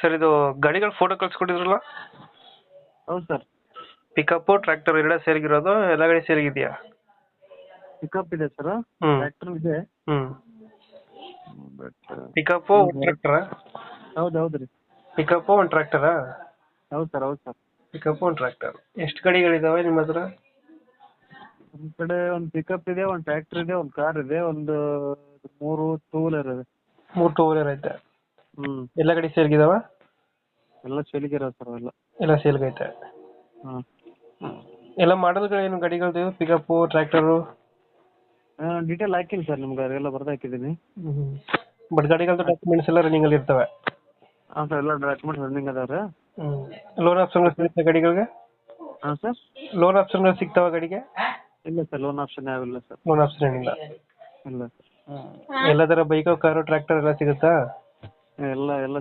Sir ಇದು ಗಾಡಿಗಳ photo ಕಳ್ಸ್ಕೊಟ್ಟಿದ್ರಲ್ಲ, ಹೌದು ಸರ್. ಪಿಕಪ್ ಟ್ರ್ಯಾಕ್ಟರ್ ಎರಡೇ ಸೇರಿಗಿರೋದು, ಎಲ್ಲ ಗಾಡಿ ಸೇರಿಗಿದೆಯಾ? ಪಿಕಪ್ ಇದೆ ಸರ್, ಹ್ಮ್. ಟ್ರ್ಯಾಕ್ಟರ್ ಇದೆ. ಹ್ಮ್. ಬಟ್ ಪಿಕಪ್ ಟ್ರ್ಯಾಕ್ಟರ? ಹೌದು ರೀ. ಪಿಕಪ್ ಒಂದು ಟ್ರ್ಯಾಕ್ಟರ? ಹೌದು ಸರ್. ಪಿಕಪ್ ಒಂದು ಟ್ರ್ಯಾಕ್ಟರ್. ಎಷ್ಟು ಗಾಡಿಗಳಿದಾವೆ ನಿಮ್ಮ ಹತ್ರ? ನಮ್ಮ ಕಡೆ ಒಂದು ಪಿಕಪ್ ಇದೆ, ಒಂದು ಟ್ರ್ಯಾಕ್ಟರ್ ಇದೆ, ಒಂದು ಕಾರ್ ಇದೆ, ಒಂದು 3 ಟೂ ವೀಲರ್ ಇದೆ. 3 ಟೂ ವೀಲರ್ ಐತೆ. ಹ್ಮ್. ಎಲ್ಲ ಗಾಡಿ ಸೇರಿಗಿದಾವ? ಎಲ್ಲ ಸೇಲಿಗಿರೋ ಸರ್ ಎಲ್ಲ. ಎಲ್ಲ ಸೇಲ್ಗೈತೆ. ಹಾಂ. ಎಲ್ಲ ಮಾಡಲ್ಗಳೇನು ಗಾಡಿಗಳದ್ದು, ಪಿಕಪ್ ಟ್ರ್ಯಾಕ್ಟರು? ಡೀಟೇಲ್ ಹಾಕಿನಿ ಸರ್ ನಿಮ್ಗೆ, ಎಲ್ಲ ಬರ್ದು ಹಾಕಿದ್ದೀನಿ. ಬಟ್ ಗಾಡಿಗಳದ್ದು ಡಾಕ್ಯುಮೆಂಟ್ಸ್ ಎಲ್ಲ ರನ್ನಿಂಗ್ ಅಲ್ಲಿ ಇರ್ತವೆ? ಹಾಂ ಸರ್, ಎಲ್ಲ ಡಾಕ್ಯುಮೆಂಟ್ಸ್ ರನ್ನಿಂಗ್ ಅದಾವೆ. ಲೋನ್ ಆಪ್ಷನ್ಗಳು ಸಿಗುತ್ತೆ ಗಾಡಿಗಳಿಗೆ? ಹಾಂ ಸರ್. ಲೋನ್ ಆಪ್ಷನ್ಗಳು ಸಿಗ್ತಾವ ಗಾಡಿಗೆ? ಇಲ್ಲ ಸರ್, ಲೋನ್ ಆಪ್ಷನ್ ಯಾವಿಲ್ಲ ಸರ್. ಲೋನ್ ಆಪ್ಷನ್ ಏನಿಲ್ಲ? ಇಲ್ಲ ಸರ್. ಎಲ್ಲ ತರ ಬೈಕ್ ಕಾರು ಟ್ರ್ಯಾಕ್ಟರ್ ಎಲ್ಲ ಸಿಗುತ್ತಾ? ಎಲ್ಲ